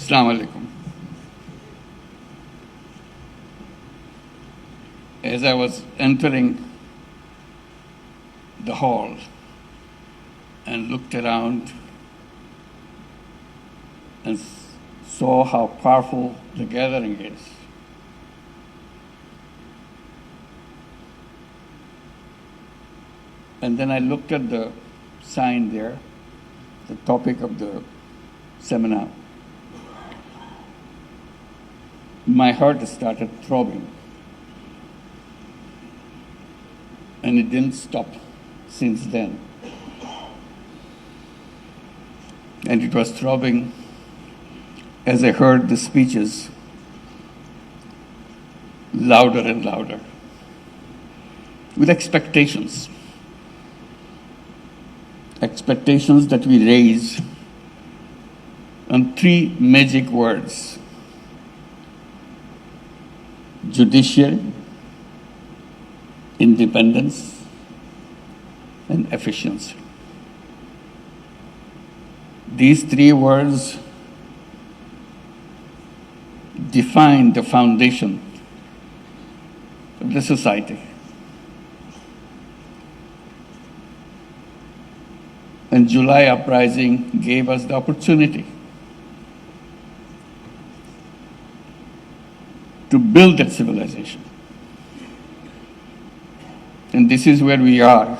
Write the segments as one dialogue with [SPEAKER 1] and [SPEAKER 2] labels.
[SPEAKER 1] Assalamu alaikum. As I was entering the hall and looked around and saw how powerful the gathering is, and then I looked at the sign there, the topic of the seminar, my heart started throbbing. And it didn't stop since then. And it was throbbing as I heard the speeches louder and louder, with expectations that we raise on three magic words: judicial, independence, and efficiency. These three words define the foundation of the society. And July uprising gave us the opportunity to build that civilization. And this is where we are,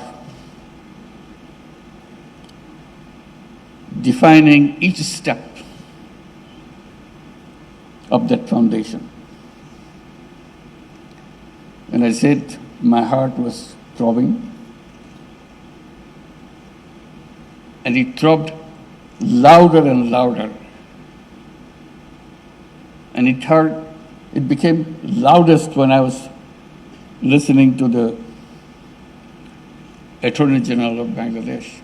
[SPEAKER 1] defining each step of that foundation. And I said my heart was throbbing, and it throbbed louder and louder. And it became loudest when I was listening to the Attorney General of Bangladesh,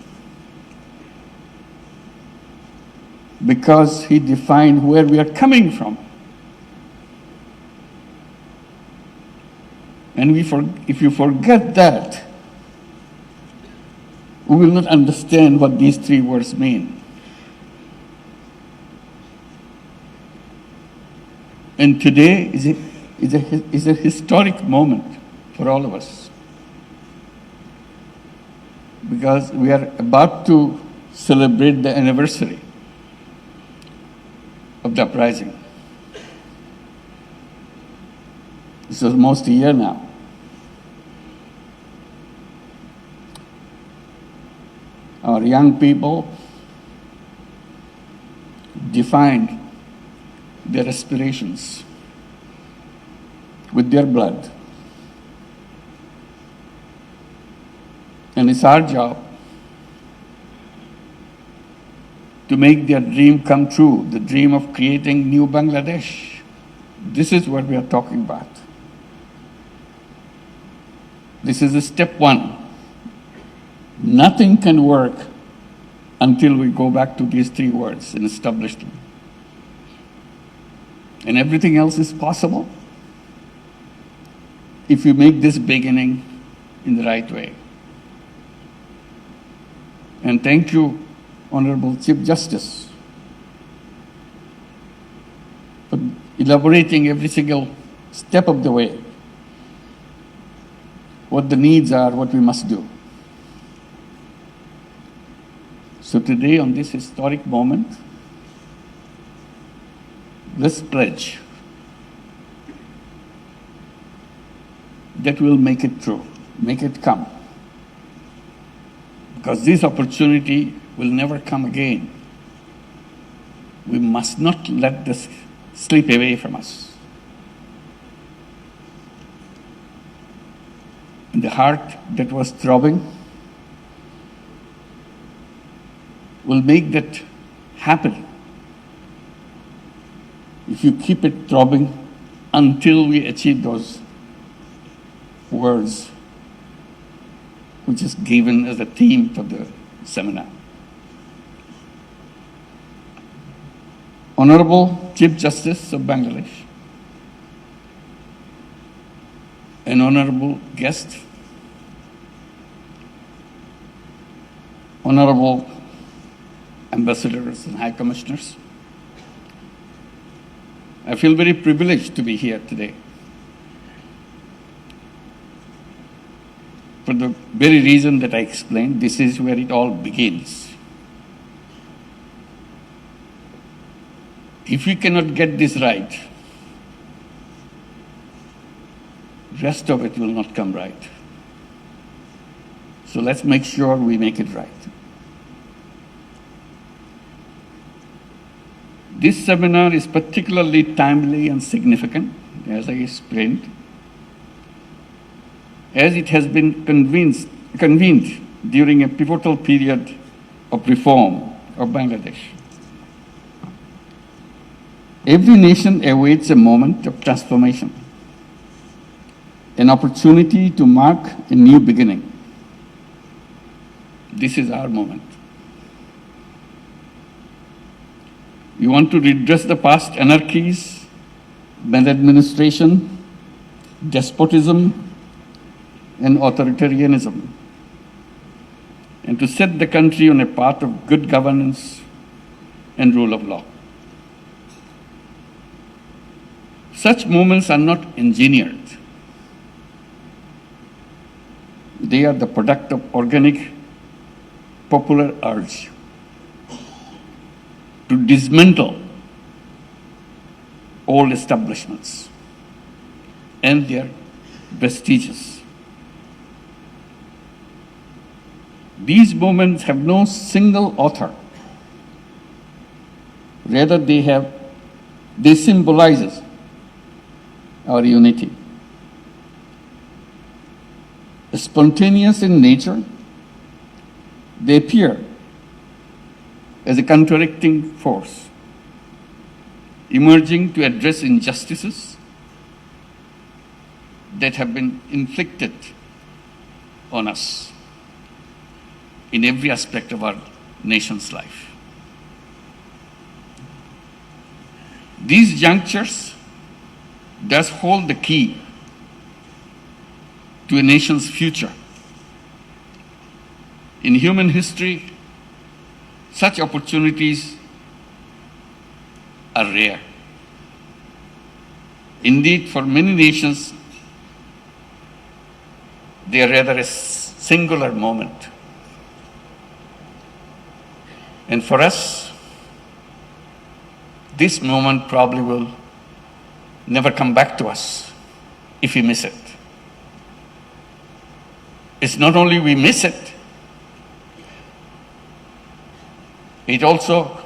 [SPEAKER 1] because he defined where we are coming from. And if you forget that, we will not understand what these three words mean. And today is a historic moment for all of us, because we are about to celebrate the anniversary of the uprising. It's almost a year now. Our young people defined their aspirations with their blood. And it's our job to make their dream come true, the dream of creating new Bangladesh. This is what we are talking about. This is step one. Nothing can work until we go back to these three words and establish them. And everything else is possible if we make this beginning in the right way. And thank you, Honorable Chief Justice, for elaborating every single step of the way, what the needs are, what we must do. So today, on this historic moment, let's pledge that we'll make it true, make it come. Because this opportunity will never come again. We must not let this slip away from us. And the heart that was throbbing will make that happen if you keep it throbbing until we achieve those words, which is given as a theme for the seminar. Honorable Chief Justice of Bangladesh, an honorable guest, honorable ambassadors and high commissioners, I feel very privileged to be here today. For the very reason that I explained, this is where it all begins. If we cannot get this right, rest of it will not come right. So let's make sure we make it right. This seminar is particularly timely and significant, as I explained, as it has been convened during a pivotal period of reform of Bangladesh. Every nation awaits a moment of transformation, an opportunity to mark a new beginning. This is our moment. We want to redress the past anarchies, maladministration, despotism, and authoritarianism, and to set the country on a path of good governance and rule of law. Such movements are not engineered. They are the product of organic popular urge to dismantle old establishments and their vestiges. These movements have no single author. Rather, they symbolize our unity. Spontaneous in nature, they appear as a counteracting force, emerging to address injustices that have been inflicted on us in every aspect of our nation's life. These junctures thus hold the key to a nation's future. In human history, such opportunities are rare. Indeed, for many nations, they are rather a singular moment. And for us, this moment probably will never come back to us if we miss it. It's not only we miss it, it also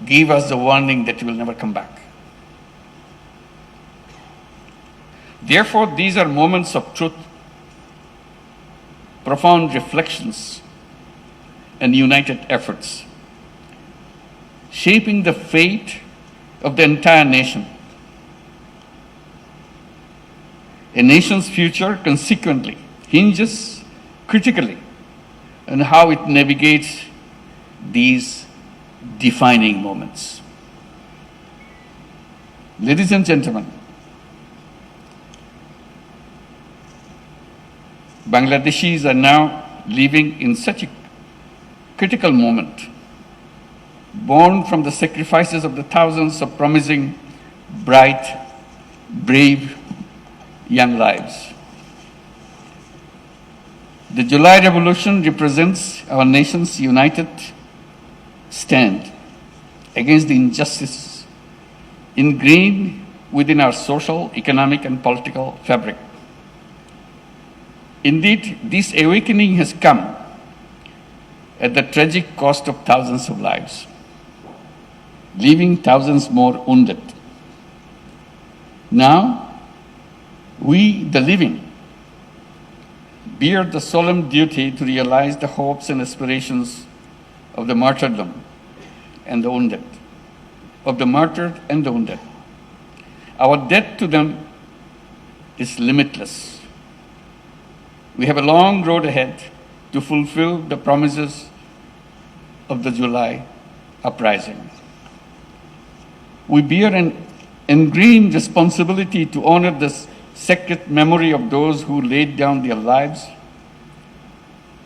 [SPEAKER 1] gives us the warning that it will never come back. Therefore, these are moments of truth, profound reflections, and united efforts, shaping the fate of the entire nation. A nation's future, consequently, hinges critically on how it navigates these defining moments. Ladies and gentlemen, Bangladeshis are now living in such a critical moment, born from the sacrifices of the thousands of promising, bright, brave young lives. The July Revolution represents our nation's united stand against the injustices ingrained within our social, economic, and political fabric. Indeed, this awakening has come at the tragic cost of thousands of lives, leaving thousands more wounded. Now, we, the living, bear the solemn duty to realize the hopes and aspirations of the martyrdom and the wounded, of the martyred and the wounded. Our debt to them is limitless. We have a long road ahead to fulfill the promises of the July uprising. We bear an ingrained responsibility to honor the sacred memory of those who laid down their lives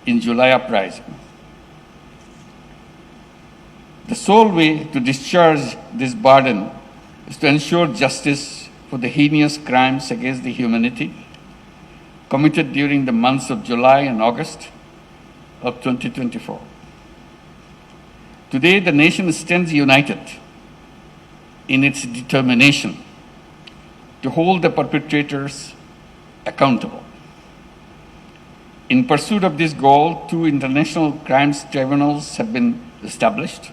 [SPEAKER 1] in July uprising. The sole way to discharge this burden is to ensure justice for the heinous crimes against the humanity committed during the months of July and August of 2024. Today, the nation stands united in its determination to hold the perpetrators accountable. In pursuit of this goal, 2 international crimes tribunals have been established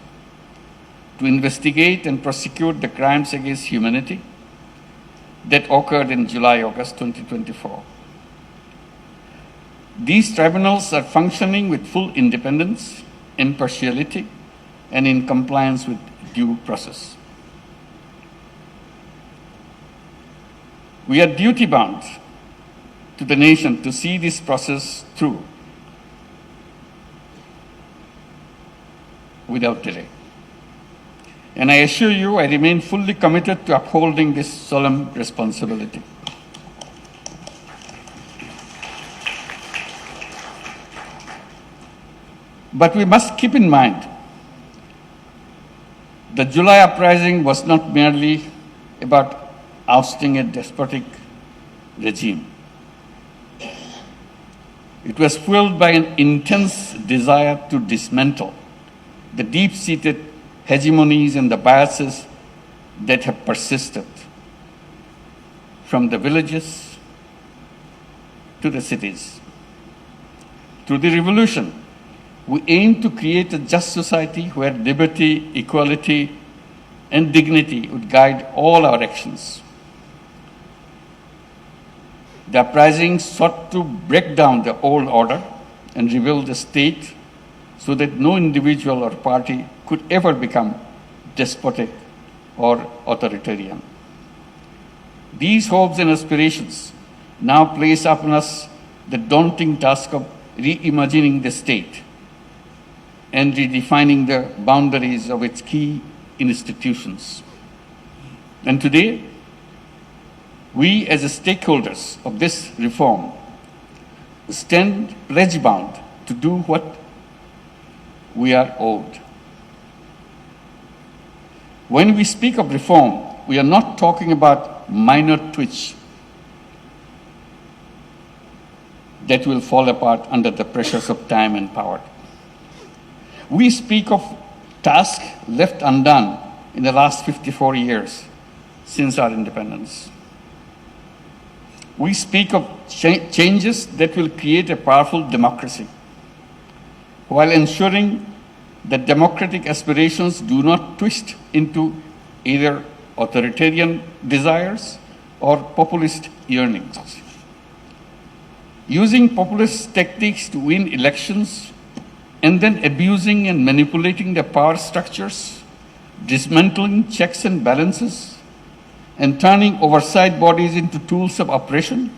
[SPEAKER 1] to investigate and prosecute the crimes against humanity that occurred in July-August 2024. These tribunals are functioning with full independence, impartiality, and in compliance with due process. We are duty-bound to the nation to see this process through without delay. And I assure you, I remain fully committed to upholding this solemn responsibility. But we must keep in mind the July uprising was not merely about ousting a despotic regime. It was fueled by an intense desire to dismantle the deep-seated hegemonies and the biases that have persisted from the villages to the cities. Through the revolution, we aim to create a just society where liberty, equality, and dignity would guide all our actions. The uprising sought to break down the old order and rebuild the state so that no individual or party could ever become despotic or authoritarian. These hopes and aspirations now place upon us the daunting task of reimagining the state and redefining the boundaries of its key institutions. And today, we as stakeholders of this reform stand pledge-bound to do what we are owed. When we speak of reform, we are not talking about minor tweaks that will fall apart under the pressures of time and power. We speak of tasks left undone in the last 54 years since our independence. We speak of changes that will create a powerful democracy, while ensuring that democratic aspirations do not twist into either authoritarian desires or populist yearnings. Using populist tactics to win elections and then abusing and manipulating the power structures, dismantling checks and balances, and turning oversight bodies into tools of oppression,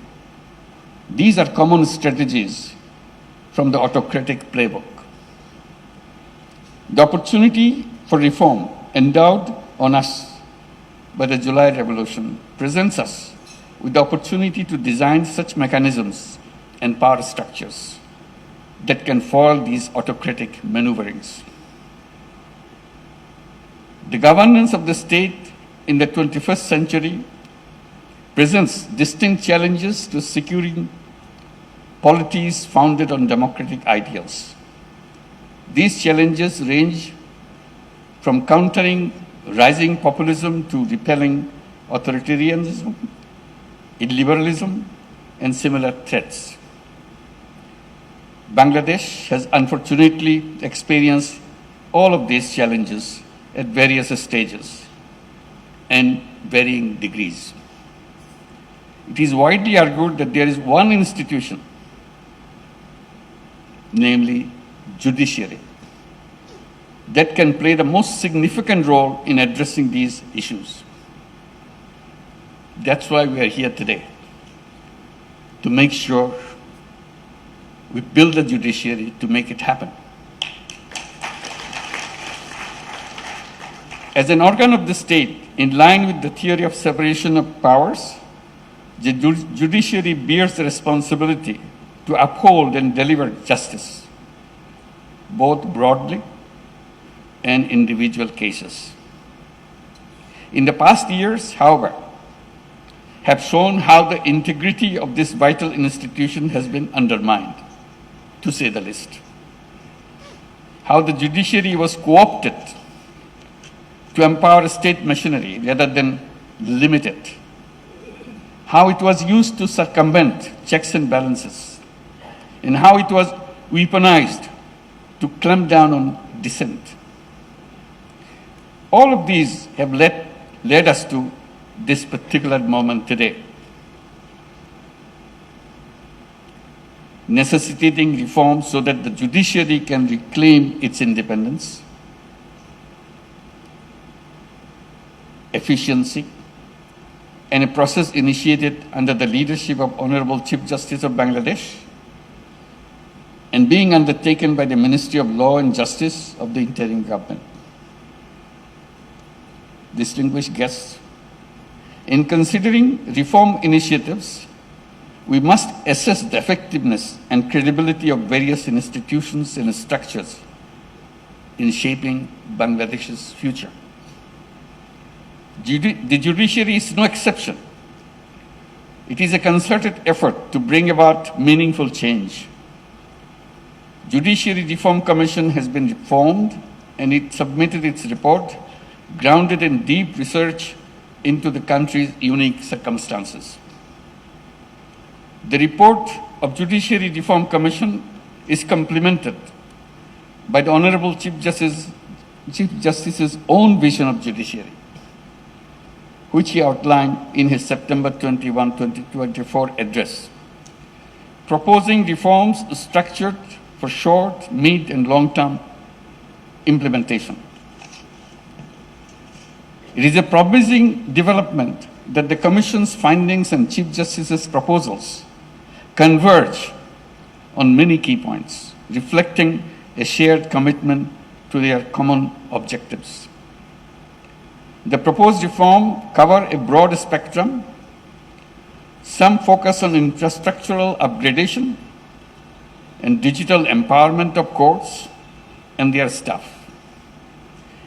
[SPEAKER 1] these are common strategies from the autocratic playbook. The opportunity for reform endowed on us by the July Revolution presents us with the opportunity to design such mechanisms and power structures that can foil these autocratic maneuverings. The governance of the state in the 21st century presents distinct challenges to securing polities founded on democratic ideals. These challenges range from countering rising populism to repelling authoritarianism, illiberalism, and similar threats. Bangladesh has unfortunately experienced all of these challenges at various stages and varying degrees. It is widely argued that there is one institution, namely Judiciary, that can play the most significant role in addressing these issues. That's why we are here today, to make sure we build the judiciary to make it happen. As an organ of the state, in line with the theory of separation of powers, the judiciary bears the responsibility to uphold and deliver justice, both broadly and individual cases. in the past years, however, have shown how the integrity of this vital institution has been undermined, to say the least. How the judiciary was co-opted to empower state machinery rather than limit it. How it was used to circumvent checks and balances, and how it was weaponized to clamp down on dissent. All of these have led us to this particular moment today, necessitating reform so that the judiciary can reclaim its independence, efficiency, and a process initiated under the leadership of Honorable Chief Justice of Bangladesh and being undertaken by the Ministry of Law and Justice of the interim government. Distinguished guests, in considering reform initiatives, we must assess the effectiveness and credibility of various institutions and structures in shaping Bangladesh's future. The judiciary is no exception. It is a concerted effort to bring about meaningful change. Judiciary Reform Commission has been formed and it submitted its report grounded in deep research into the country's unique circumstances. The report of Judiciary Reform Commission is complemented by the Honorable Chief Justice's own vision of judiciary, which he outlined in his September 21, 2024 address, proposing reforms structured for short, mid, and long-term implementation. It is a promising development that the Commission's findings and Chief Justice's proposals converge on many key points, reflecting a shared commitment to their common objectives. The proposed reform cover a broad spectrum. Some focus on infrastructural upgradation and digital empowerment of courts and their staff.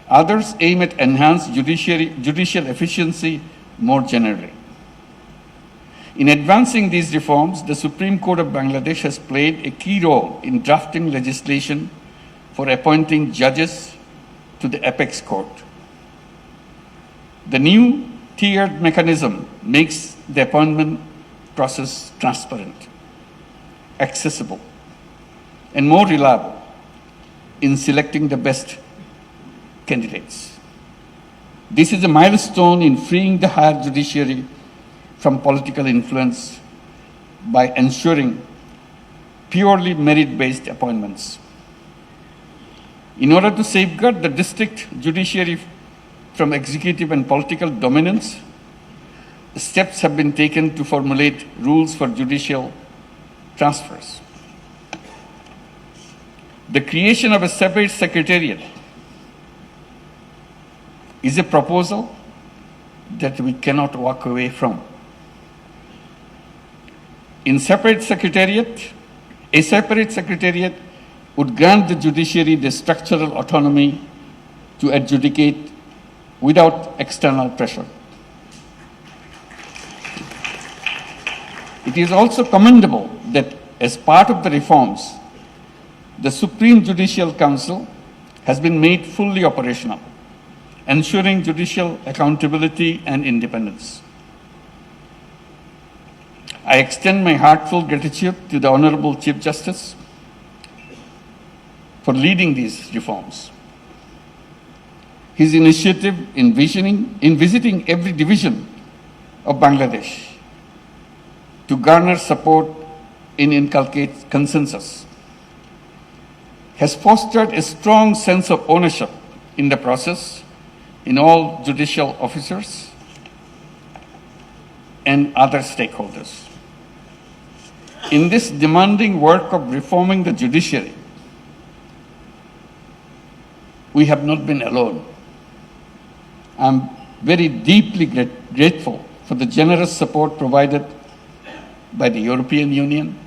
[SPEAKER 1] Others aim at enhanced judicial efficiency more generally. In advancing these reforms, the Supreme Court of Bangladesh has played a key role in drafting legislation for appointing judges to the apex court. The new tiered mechanism makes the appointment process transparent, accessible, and more reliable in selecting the best candidates. This is a milestone in freeing the higher judiciary from political influence by ensuring purely merit-based appointments. In order to safeguard the district judiciary from executive and political dominance, steps have been taken to formulate rules for judicial transfers. The creation of a separate secretariat is a proposal that we cannot walk away from. A separate secretariat would grant the judiciary the structural autonomy to adjudicate without external pressure. It is also commendable that as part of the reforms, the Supreme Judicial Council has been made fully operational, ensuring judicial accountability and independence. I extend my heartfelt gratitude to the Honorable Chief Justice for leading these reforms. His initiative in visiting every division of Bangladesh to garner support and inculcate consensus has fostered a strong sense of ownership in the process in all judicial officers and other stakeholders. In this demanding work of reforming the judiciary, we have not been alone. I'm very deeply grateful for the generous support provided by the European Union,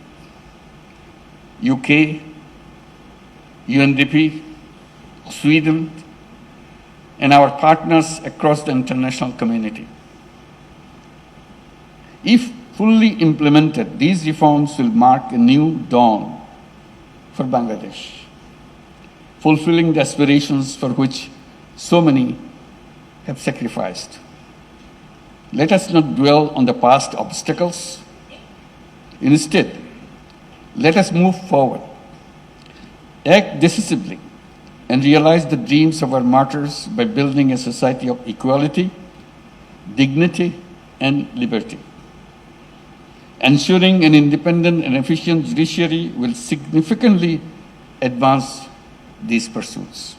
[SPEAKER 1] UK, UNDP, Sweden, and our partners across the international community. If fully implemented, these reforms will mark a new dawn for Bangladesh, fulfilling the aspirations for which so many have sacrificed. Let us not dwell on the past obstacles. Instead, let us move forward, act decisively, and realize the dreams of our martyrs by building a society of equality, dignity, and liberty. Ensuring an independent and efficient judiciary will significantly advance these pursuits.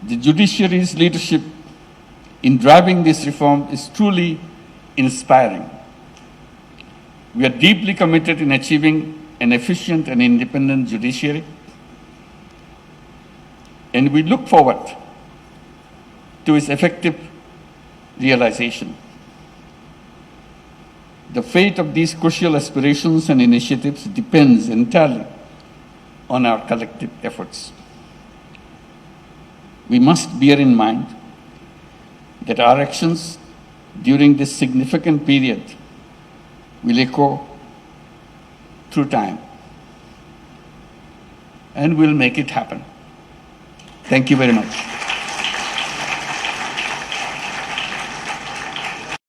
[SPEAKER 1] The judiciary's leadership in driving this reform is truly inspiring. We are deeply committed in achieving an efficient and independent judiciary, and we look forward to its effective realization. The fate of these crucial aspirations and initiatives depends entirely on our collective efforts. We must bear in mind that our actions during this significant period will echo through time, and we'll make it happen. Thank you very much.